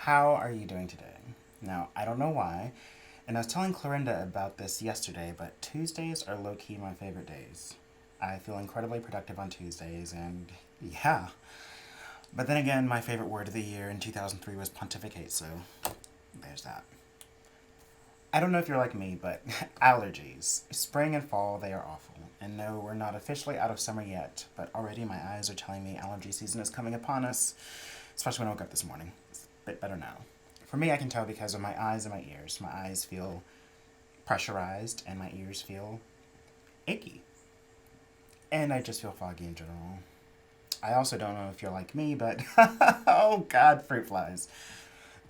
How are you doing today? Now, I don't know why, and I was telling Clorinda about this yesterday, but Tuesdays are low key my favorite days. I feel incredibly productive on Tuesdays, and yeah. But then again, my favorite word of the year in 2003 was pontificate, so there's that. I don't know if you're like me, but allergies. Spring and fall, they are awful. And no, we're not officially out of summer yet, but already my eyes are telling me allergy season is coming upon us, especially when I woke up this morning. It's a bit better now. For me, I can tell because of my eyes and my ears. My eyes feel pressurized, and my ears feel achy. And I just feel foggy in general. I also don't know if you're like me, but oh god, fruit flies.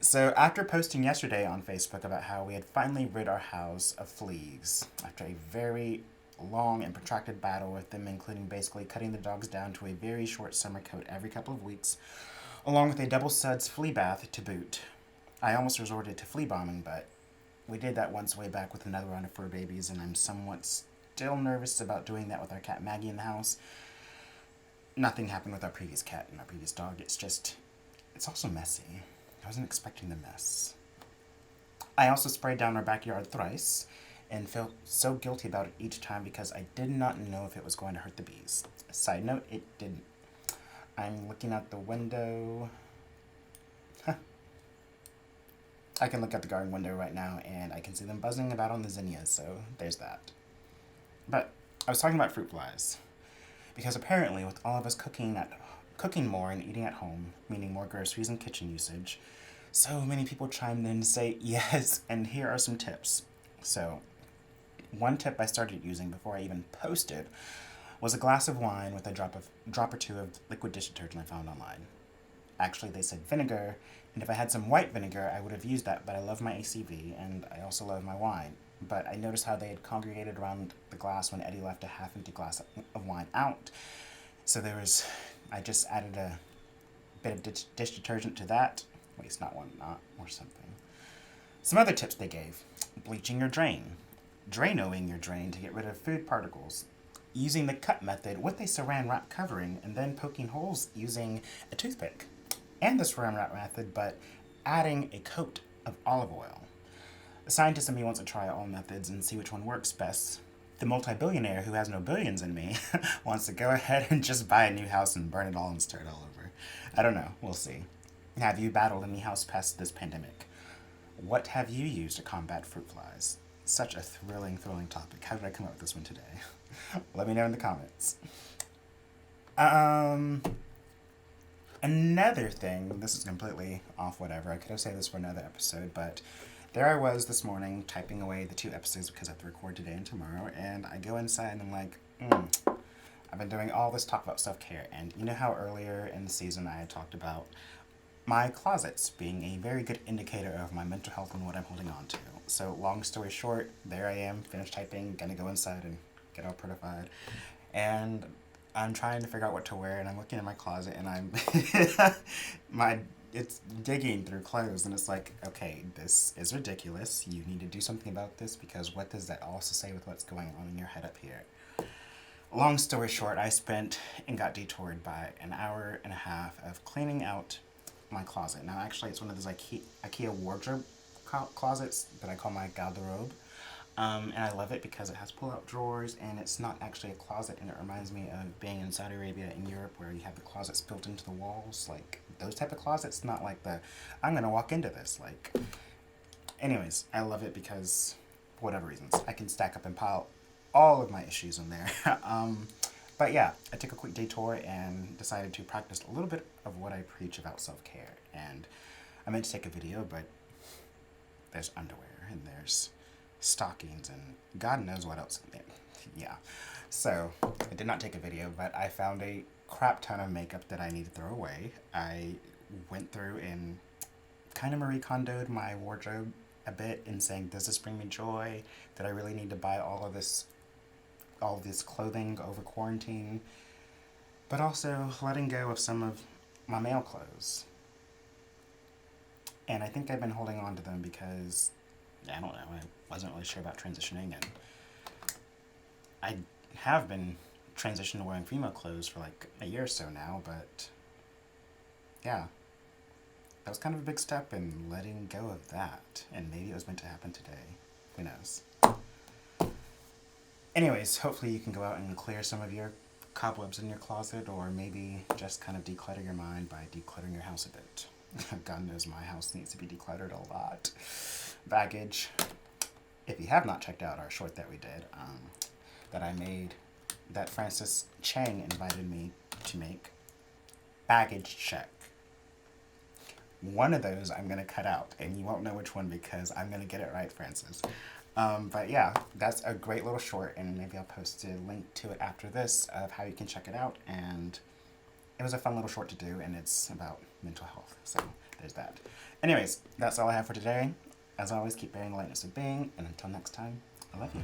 So, after posting yesterday on Facebook about how we had finally rid our house of fleas, after a very long and protracted battle with them, including basically cutting the dogs down to a very short summer coat every couple of weeks, along with a double suds flea bath to boot, I almost resorted to flea bombing, but we did that once way back with another round of fur babies, and I'm somewhat still nervous about doing that with our cat Maggie in the house. Nothing happened with our previous cat and our previous dog. It's also messy. I wasn't expecting the mess. I also sprayed down our backyard thrice and felt so guilty about it each time because I did not know if it was going to hurt the bees. Side note, it didn't. I'm looking out the window. I can look out the garden window right now and I can see them buzzing about on the zinnias, so there's that. But I was talking about fruit flies. Because apparently, with all of us cooking more and eating at home, meaning more groceries and kitchen usage, so many people chimed in to say yes, and here are some tips. So, one tip I started using before I even posted was a glass of wine with a drop or two of liquid dish detergent I found online. Actually, they said vinegar, and if I had some white vinegar, I would have used that, but I love my ACV, and I also love my wine. But I noticed how they had congregated around the glass when Eddie left a half-empty glass of wine out. So I just added a bit of dish detergent to that. Waste not, want not, or something. Some other tips they gave. Bleaching your drain. Drainoing your drain to get rid of food particles. Using the cut method with a saran wrap covering, and then poking holes using a toothpick. And the saran wrap method, but adding a coat of olive oil. The scientist in me wants to try all methods and see which one works best. The multi-billionaire who has no billions in me wants to go ahead and just buy a new house and burn it all and start all over. I don't know. We'll see. Have you battled any house pests this pandemic? What have you used to combat fruit flies? Such a thrilling topic. How did I come up with this one today? Let me know in the comments. Another thing, this is completely off whatever. I could have saved this for another episode, but there I was this morning typing away the 2 episodes because I have to record today and tomorrow, and I go inside and I'm like, I've been doing all this talk about self-care, and you know how earlier in the season I had talked about my closets being a very good indicator of my mental health and what I'm holding on to. So long story short, there I am, finished typing, gonna go inside and get all prettified, and I'm trying to figure out what to wear, and I'm looking in my closet, and I'm it's digging through clothes, and it's like, okay, this is ridiculous. You need to do something about this, because what does that also say with what's going on in your head up here? Long story short, I spent and got detoured by an hour and a half of cleaning out my closet. Now, actually, it's one of those IKEA wardrobe closets that I call my garderobe. And I love it because it has pull-out drawers, and it's not actually a closet, and it reminds me of being in Saudi Arabia in Europe where you have the closets built into the walls, like those type of closets, not like I'm gonna walk into this, like. Anyways, I love it because, for whatever reasons, I can stack up and pile all of my issues in there. But yeah, I took a quick detour and decided to practice a little bit of what I preach about self-care, and I meant to take a video, but there's underwear, and there's stockings, and God knows what else. Yeah. So, I did not take a video, but I found a crap ton of makeup that I need to throw away. I went through and kind of Marie Kondoed my wardrobe a bit in saying, does this bring me joy? Did I really need to buy all of this clothing over quarantine? But also letting go of some of my male clothes. And I think I've been holding on to them because, I don't know, I wasn't really sure about transitioning, and I have been transitioned to wearing female clothes for like a year or so now, but yeah. that was kind of a big step in letting go of that. And maybe it was meant to happen today. Who knows? Anyways, hopefully you can go out and clear some of your cobwebs in your closet, or maybe just kind of declutter your mind by decluttering your house a bit. God knows my house needs to be decluttered a lot. Baggage. If you have not checked out our short that we did, that I made, that Francis Chang invited me to make, baggage check. One of those I'm going to cut out, and you won't know which one because I'm going to get it right, Francis. But yeah, that's a great little short, and maybe I'll post a link to it after this of how you can check it out. And it was a fun little short to do, and it's about mental health, so there's that. Anyways, that's all I have for today. As always, keep bearing the lightness of being, and until next time, I love you.